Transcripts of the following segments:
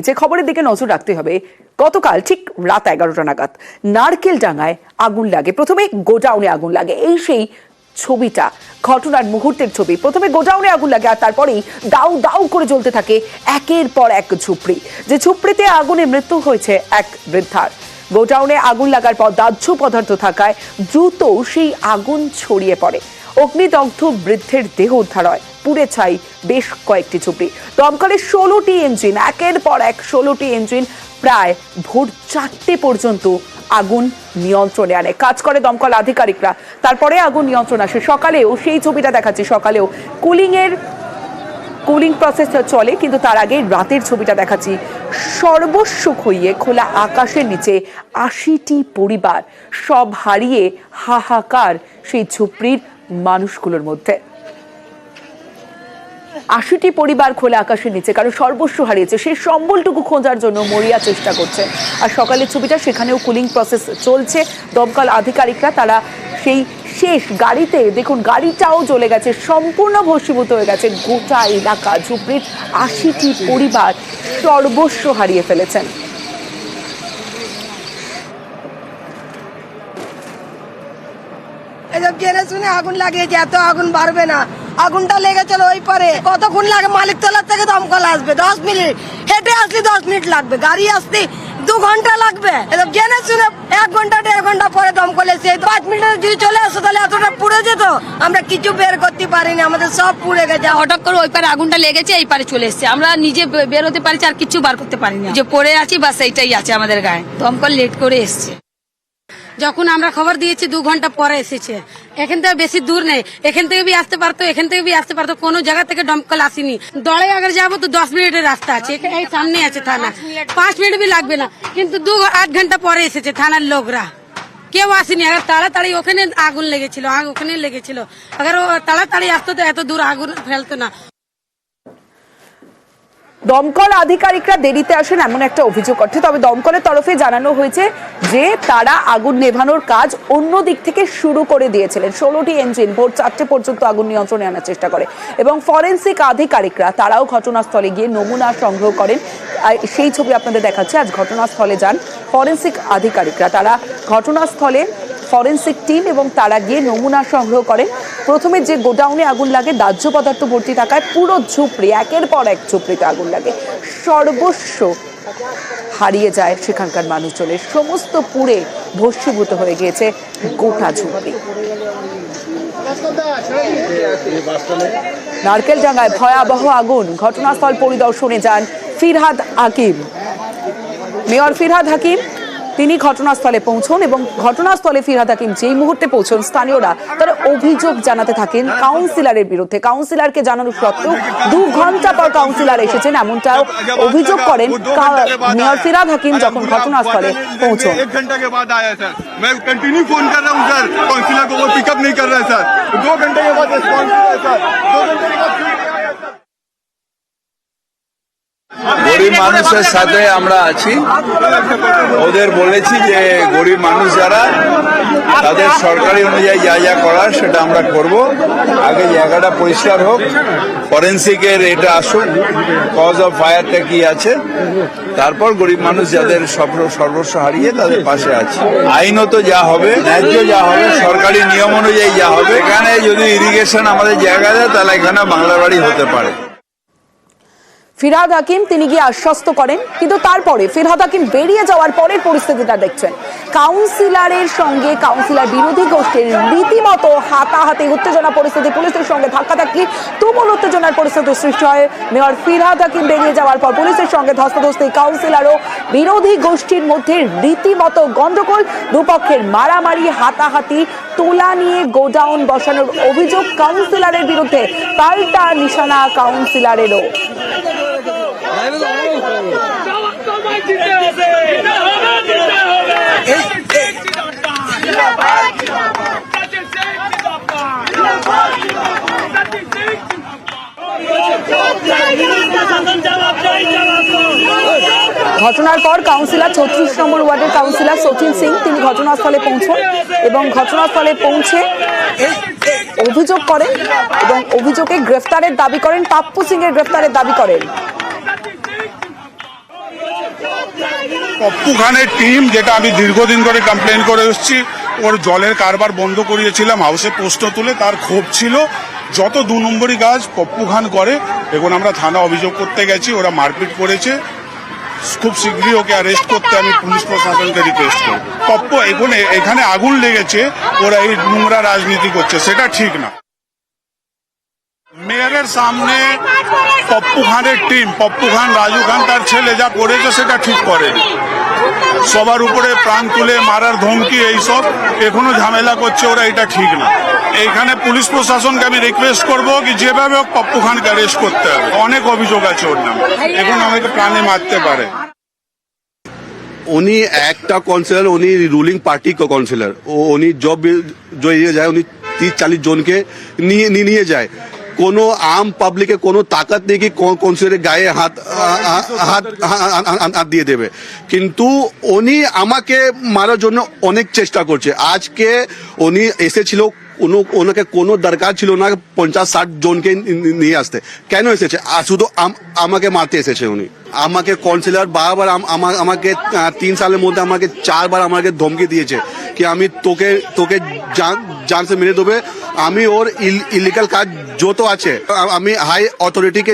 যে খবরের দিকে নজর রাখতে হবে, গতকাল ঠিক রাত 11টা নাগাদ নারকেলডাঙ্গায় আগুন লাগে। প্রথমে গোডাউনে আগুন লাগে, এই সেই ছবিটা, ঘটনার মুহূর্তের ছবি। প্রথমে গোডাউনে আগুন লাগে আর তারপরেই দাউ দাউ করে জ্বলতে থাকে একের পর এক ঝুপড়ি। যে ঝুপড়িতে আগুনে মৃত্যু হয়েছে এক বৃদ্ধার। গোডাউনে আগুন লাগার পর দাহ্য পদার্থ থাকায় দ্রুত সেই আগুন ছড়িয়ে পড়ে। অগ্নিদগ্ধ বৃদ্ধের দেহ উদ্ধার হয়, পুড়ে ছাই বেশ কয়েকটি ঝুপড়ি। দমকলের 16টি ইঞ্জিন, একের পর এক 16টি ইঞ্জিন প্রায় ভোর 4টে পর্যন্ত আগুন নিয়ন্ত্রণে আনে। কাজ করে দমকল আধিকারিকরা, তারপরে আগুন নিয়ন্ত্রণ আসে। সকালেও সেই ছবিটা দেখাচ্ছি, সকালেও কুলিং প্রসেস চলে, কিন্তু তার আগে রাতের ছবিটা দেখাচ্ছি। সর্বস্ব খইয়ে খোলা আকাশের নিচে 80টি পরিবার, সব হারিয়ে হাহাকার সেই ঝুপড়ির মানুষগুলোর মধ্যে। 80টি পরিবার খোলা আকাশের নিচে, কারণ সর্বস্ব হারিয়েছে, সেই সম্বলটুকু খোঁজার জন্য মরিয়া চেষ্টা করছে। আর সকালের ছবিটা, সেখানেও কুলিং প্রসেস চলছে। দমকল আধিকারিকরা তারা সেই শেষ গাড়িতে, দেখুন গাড়িটাও জ্বলে গেছে, সম্পূর্ণ ভস্মীভূত হয়ে গেছে গোটা এলাকা। ঝুপড়ির 80টি পরিবার সর্বস্ব হারিয়ে ফেলেছেন। জেনে শুনে আগুন লাগিয়েছে, এত আগুন বাড়বে না। আগুনটা লেগেছিল ওই পারে, কতক্ষণ লাগে? মালিকতলা থেকে দমকল আসবে 10 মিনিট, হেঁটে আসলে 10 মিনিট লাগবে, গাড়ি আসতে 2 ঘন্টা লাগবে। জেনে শুনে 1 ঘন্টা 1.5 ঘন্টা পরে দমকল এসে 5 মিনিটে যদি চলে আসতো তাহলে এতটা পুড়ে যেত, আমরা কিছু বের করতে পারিনি, আমাদের সব পুড়ে গেছে। হঠাৎ করে ওই পারে আগুনটা লেগেছে, এই পারে চলে এসেছে, আমরা নিজে বের হতে পারছি, আর কিছু বার করতে পারিনি, যে পড়ে আছি বাস এইটাই আছে আমাদের গায়ে। দমকল লেট করে এসছে। যখন আমরা খবর দিয়েছি 2 ঘন্টা পরে এসেছে। এখান থেকে বেশি দূর নেই, এখান থেকে বি আসতে পারতো, এখান থেকে বি আসতে পারতো, কোনো জায়গা থেকে দমকল আসেনি। দড়ে আগে যাবো তো 10 মিনিটের রাস্তা আছে, এই সামনে আছে থানা, 5 মিনিট বি লাগবে না, কিন্তু 8 ঘন্টা পরে এসেছে থানার লোকরা, কেউ আসেনি। আগে তাড়াতাড়ি ওখানে আগুন লেগেছিল, ওখানে লেগেছিল, আগে ও তাড়াতাড়ি আসতো তো এত দূর আগুন ফেলতো না। দমকল আধিকারিকরা দেরিতে আসেন এমন একটা অভিযোগ ওঠে। তবে দমকলের তরফে জানানো হয়েছে যে তারা আগুন নেভানোর কাজ অন্য দিক থেকে শুরু করে দিয়েছিলেন। 16টি ইঞ্জিন ভোর 4টে পর্যন্ত আগুন নিয়ন্ত্রণে আনার চেষ্টা করে এবং ফরেন্সিক আধিকারিকরা তারাও ঘটনাস্থলে গিয়ে নমুনা সংগ্রহ করেন। সেই ছবি আপনাদের দেখাচ্ছে। আজ ঘটনাস্থলে যান ফরেন্সিক আধিকারিকরা, তারা ঘটনাস্থলে ফরেন্সিক টিম, এবং তারা গিয়ে নমুনা সংগ্রহ করেন। প্রথমে যে গোডাউনে আগুন লাগে দাহ্য পদার্থ ভর্তি থাকায় পুরো ঝুপড়ি, একের পর এক ঝুপড়িতে আগুন লাগে। সর্বস্ব হারিয়ে যায় সেখানকার মানুষজনের, সমস্ত পুড়ে ভস্মীভূত হয়ে গিয়েছে গোটা ঝুপড়ি। নারকেলডাঙ্গায় ভয়াবহ আগুন, ঘটনাস্থল পরিদর্শনে যান ফিরহাদ হাকিম। মেয়র ফিরহাদ হাকিম তিনি ঘটনাস্থলে পৌঁছন এবং ঘটনাস্থলে ফিরহাদ হাকিম যেই মুহূর্তে পৌঁছন, স্থানীয়রা তারা অভিযোগ জানাতে থাকেন কাউন্সিলরের বিরুদ্ধে। কাউন্সিলরকে জানানো সত্ত্বেও 2 ঘন্টা পর কাউন্সিলর এসেছেন, এমনটাও অভিযোগ করেন মেয়র ফিরহাদ হাকিম যখন ঘটনাস্থলে পৌঁছন। 1 घंटे के बाद आया सर, मैं कंटिन्यू फोन कर रहा हूँ सर, काउंसिलर को वो पिकअप नहीं कर रहा है सर। 2 घंटे के बाद रिस्पॉन्स है सर, 2 घंटे के बाद গরিব মানুষের সাথে আমরা আছি। ওদের বলেছি যে গরিব মানুষ যারা, তাদের সরকারি অনুযায়ী যা যা করার সেটা আমরা করব। আগে জায়গাটা পরিষ্কার হোক, ফরেন্সিকের এটা আসুক, কজ অফ ফায়ারটা কি আছে, তারপর গরিব মানুষ যাদের সর্বস্ব হারিয়ে তাদের পাশে আছে। আইনত যা হবে, ন্যায্য যা হবে, সরকারি নিয়ম অনুযায়ী যা হবে। এখানে যদি ইরিগেশন আমাদের জায়গা দেয় তাহলে এখানে বাংলা বাড়ি হতে পারে। ফিরহাদ হাকিম তিনি গিয়ে আশ্বস্ত করেন, কিন্তু তারপরে ফিরহাদ হাকিম বেরিয়ে যাওয়ার পরের পরিস্থিতিটা দেখছেন। কাউন্সিলরের সঙ্গে কাউন্সিলর বিরোধী গোষ্ঠীর রীতিমতো হাতাহাতি, উত্তেজনা পরিস্থিতি, পুলিশের সঙ্গে ধাক্কাধাক্কি, তুমুল উত্তেজনার পরিস্থিতি সৃষ্টি হয়। মেয়র ফিরহাদ হাকিম বেরিয়ে যাওয়ার পর পুলিশের সঙ্গে ধস্তাধস্তি, কাউন্সিলর ও বিরোধী গোষ্ঠীর মধ্যে রীতিমতো গন্ডগোল, দুপক্ষের মারামারি, হাতাহাতি, তোলা নিয়ে গোডাউন বসানোর অভিযোগ কাউন্সিলরের বিরুদ্ধে, পাল্টা নিশানা কাউন্সিলরেরও। ঘটনার পর কাউন্সিলর 36 নম্বর ওয়ার্ডের কাউন্সিলর সচিন সিং তিনি ঘটনাস্থলে পৌঁছন এবং ঘটনাস্থলে পৌঁছে অভিযোগ করেন এবং অভিযোগে গ্রেফতারের দাবি করেন, পাপ্পু সিং এর গ্রেফতারের দাবি করেন। পপ্পু খানের টিম, যেটা আমি দীর্ঘদিন ধরে কমপ্লেন করে এসেছি, ওর জলের কারবার বন্ধ করিয়েছিলাম হাউসে পোস্ট তুলে, তার ক্ষোভ ছিল। যত 2 নম্বরই কাজ পপ্পু খান করে। এখন আমরা থানা অভিযোগ করতে গেছি, ওরা মারপিট করেছে। খুব শীঘ্রই ওকে অ্যারেস্ট করতে আমি পুলিশ প্রশাসনকে রিকোয়েস্ট করব। পপ্পু এখানে আগুন লেগেছে, ওরা এই নোংরা রাজনীতি করছে, সেটা ঠিক না। মেয়রের সামনে পপ্পু খানের টিম, পপ্পু খান, রাজু খান, তার ছেলে যা করেছে সেটা ঠিক করেনি। সবার উপরে প্রাণ তুলে মারার ধমকি, এইসব এখনো ঝামেলা করছে ওরা, এটা ঠিক না। এইখানে পুলিশ প্রশাসনকে আমি রিকোয়েস্ট করবো কি যেভাবে হোক পপ্পু খানকে অ্যারেস্ট করতে হবে। অনেক অভিযোগ আছে ওর নামে, এখন আমাকে প্রাণে মারতে পারে। উনি একটা কাউন্সিলর, উনি রুলিং পার্টি को काउंसिलर, উনি জব जो ये যায় উনি 30-40 জনকে নিয়ে যায়। কোনো আম পাবলিকে কোনো তাকাত নেই কি কাউন্সিলরের গায়ে হাত দিয়ে দেবে, কিন্তু উনি আমাকে মারার জন্য অনেক চেষ্টা করছে। আজকে উনি এসেছিল, ওনাকে কোনো দরকার ছিল না 50-60 জনকে নিয়ে আসতে। কেন এসেছে? শুধু আমাকে মারতে এসেছে উনি। আমাকে কাউন্সিলর বারবার আমাকে 3 সালের মধ্যে আমাকে 4 বার আমাকে ধমকি দিয়েছে কি আমি তোকে জান সে মেরে দেবে। আমি ওর ইলিগাল কাজ যত আছে আমি হাই অথরিটিকে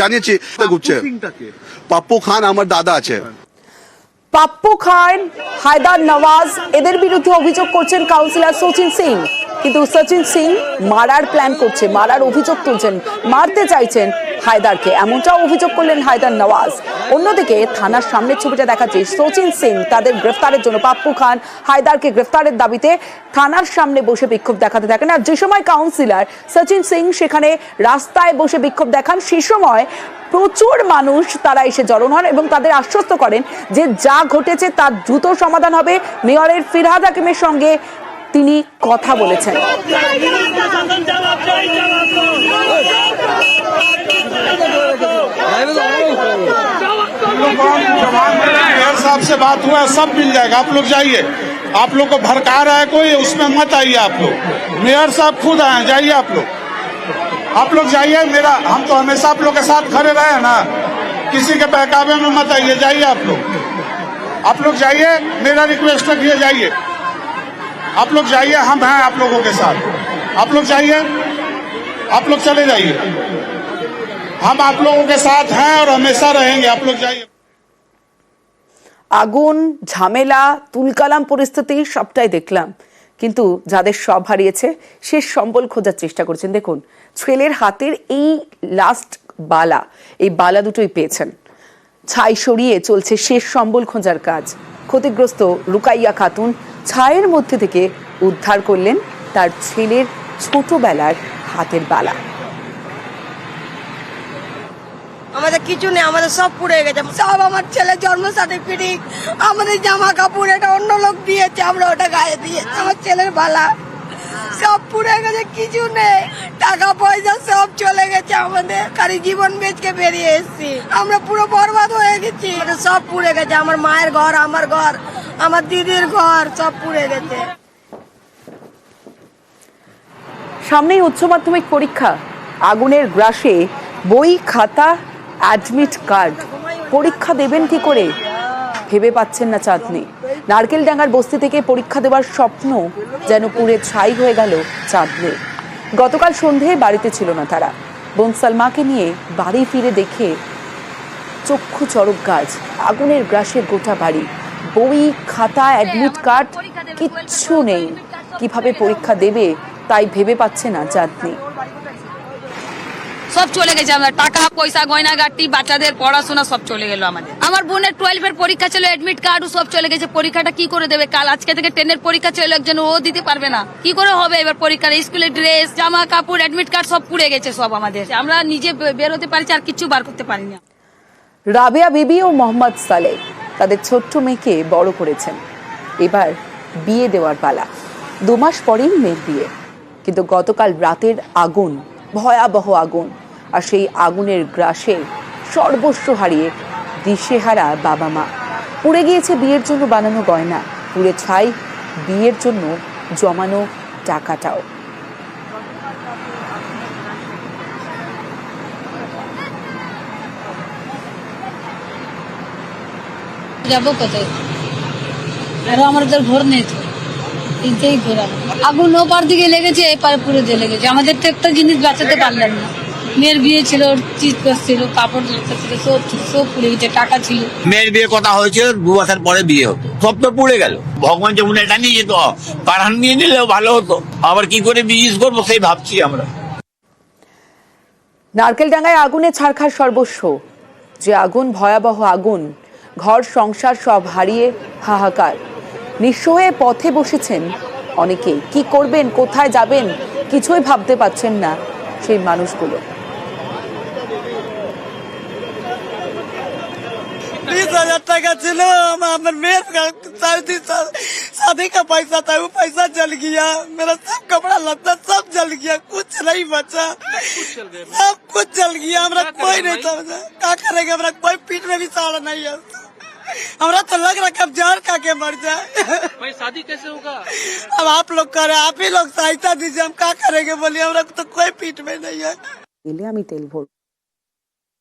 জানিয়েছি। ঘুরছে পপ্পু খান আমার দাদা আছে। পাপ্পু খান, হায়দার নওয়াজ, এদের বিরুদ্ধে অভিযোগ করছেন কাউন্সিলর সচিন সিং। কিন্তু সচিন সিং মারার প্ল্যান করছে, মারার অভিযোগ তুলছেন, মারতে চাইছেন হায়দারকে, এমনটাও অভিযোগ করলেন হায়দার নওয়াজ। অন্যদিকে থানার সামনের ছবিটা দেখাচ্ছে সচিন সিং তাদের গ্রেফতারের জন্য, পাপ্পু খান, হায়দারকে গ্রেফতারের দাবিতে থানার সামনে বসে বিক্ষোভ দেখাতে থাকেন। আর যে সময় কাউন্সিলর সচিন সিং সেখানে রাস্তায় বসে বিক্ষোভ দেখান, সে সময় প্রচুর মানুষ তারা এসে জড়ো হন এবং তাদের আশ্বস্ত করেন যে যা ঘটেছে তার দ্রুত সমাধান হবে। মেয়রের ফিরহাদ হাকিমের সঙ্গে তিনি কথা বলেছেন। मेयर साहब से बात हुआ है, सब मिल जाएगा, आप लोग जाइए। आप लोग को भड़का रहा है कोई, उसमें मत आइए आप लोग। मेयर साहब खुद आए, जाइए आप लोग जाइए। हम तो हमेशा आप लोग के साथ खड़े रहे ना, किसी के बहकावे में मत आइए, जाइए आप लोग जाइए। मेरा रिक्वेस्ट रखिए, जाइए आप लोग जाइए, हम हैं आप लोगों के साथ। आप लोग जाइए, आप लोग चले जाइए, हम आप लोगों के साथ हैं और हमेशा रहेंगे। आप लोग जाइए। আগুন, ঝামেলা, তুলকালাম পরিস্থিতি সবটাই দেখলাম, কিন্তু যাদের সব হারিয়েছে শেষ সম্বল খোঁজার চেষ্টা করছেন। দেখুন ছেলের হাতের এই লাস্ট বালা, এই বালা দুটোই পেয়েছেন। ছাই সরিয়ে চলছে শেষ সম্বল খোঁজার কাজ। ক্ষতিগ্রস্ত রুকাইয়া খাতুন ছায়ের মধ্যে থেকে উদ্ধার করলেন তার ছেলের ছোটবেলার হাতের বালা। আমাদের কিছু নেই, আমাদের সব পুড়ে গেছে। সব আমার ছেলের জন্ম সার্টিফিকেট, আমাদের জামা কাপড়, এটা অন্য লোক দিয়েছে, আমরা ওটা গায়ে দিয়েছি। আমার ছেলের বালা সব পুড়ে গেছে, কিছু নেই, টাকা পয়সা সব চলে গেছে আমাদের। খালি জীবন বেচকে বেরিয়ে এসেছি, আমরা পুরো বরবাদ হয়ে গেছি। সব পুড়ে গেছে, আমার মায়ের ঘর, আমার ঘর, আমার দিদির ঘর, সব পুড়ে গেছে। সামনেই উচ্চ মাধ্যমিক পরীক্ষা, আগুনের গ্রাসে বই, খাতা, অ্যাডমিট কার্ড, পরীক্ষা দেবেন কি করে ভেবে পাচ্ছেন না চাঁদনি। নারকেলডাঙ্গার বস্তি থেকে পরীক্ষা দেওয়ার স্বপ্ন যেন পুড়ে ছাই হয়ে গেল চাঁদনি। গতকাল সন্ধে বাড়িতে ছিল না তারা। বোন সালমাকে নিয়ে বাড়ি ফিরে দেখে চক্ষু চরক গাছ, আগুনের গ্রাসে গোটা বাড়ি, বই, খাতা, অ্যাডমিট কার্ড কিচ্ছু নেই। কিভাবে পরীক্ষা দেবে তাই ভেবে পাচ্ছে না চাঁদনি। সব চলে গেছে, আমরা টাকা পয়সা গয়না গাটি, বাচ্চাদের পড়াশোনা সব চলে গেল আমাদের। আমার বোনের 12 এর পরীক্ষা ছিল, এডমিট কার্ডও সব চলে গেছে। পরীক্ষাটা কি করে দেবে? কাল আজকে থেকে 10 এর পরীক্ষা ছিল, একজন ও দিতে পারবে না, কি করে হবে এবার পরীক্ষা? স্কুলের ড্রেস, জামা কাপড়, এডমিট কার্ড সব পুড়ে গেছে সব আমাদের। আমরা নিজে বেরোতে পারছি, আর কিছু বার করতে পারি না। রাবেয়া বিবি ও মোহাম্মদ সালেহ তাদের ছোট্ট মেয়েকে বড় করেছেন। এবার বিয়ে দেওয়ার পালা। 2 মাস পরেই মেয়ের বিয়ে, কিন্তু গতকাল রাতের আগুন, ভয়াবহ আগুন, আর সেই আগুনের গ্রাসে সর্বস্ব হারিয়ে দিশেহারা বাবা মা। পুড়ে গিয়েছে বিয়ের জন্য বানানো গয়না, পুড়ে ছাই বিয়ের জন্য জমানো টাকাটাও। যাবো কোথায়? আরো আমাদের ঘর নেই তো, তিনটেই ঘর। আগুন ওপার দিকে লেগেছে, এপারে পুরো দিয়ে লেগেছে। আমাদের তো একটা জিনিস বাঁচাতে পারলাম না। মেয়ের বিয়ে ছিল, চিজ ছিল, কাপড় ছিল, সব পুড়ে গেছে, টাকা ছিল। মেয়ের বিয়ে কথা হয়েছিল, 2 বছর পরে বিয়ে হতো, সব তো পুড়ে গেল। ভগবান যেমন এটা নিয়ে যেত, পাড়ান নিয়ে নিলেও ভালো হতো। আবার কি করে বিজনেস করবো সেই ভাবছি আমরা। নারকেলডাঙ্গায় আগুনে ছারখার সর্বস্ব। যে আগুন, ভয়াবহ আগুন, ঘর সংসার সব হারিয়ে হাহাকার। নিঃস্ব হয়ে পথে বসেছেন অনেকেই। কি করবেন, কোথায় যাবেন, কিছুই ভাবতে পারছেন না সেই মানুষগুলো। 20,000 টাকা ছিল আমার मेरे शादी का पैसा था, वो पैसा जल गया। मेरा सब कपड़ा लत्ता सब जल गया, कुछ नहीं बचा, सब कुछ जल गया। हमारा कोई नहीं समझा क्या करेंगे, हमारा कोई पीठ में भी सहारा नहीं है। हमारा तो लग रहा है अब जहर खा के मर जाए। भाई शादी कैसे होगा? अब आप लोग करें, आप ही लोग सहायता दीजिए, हम क्या करेंगे बोलिए, हमारा तो कोई पीठ में नहीं है। আমি তেল ভরব।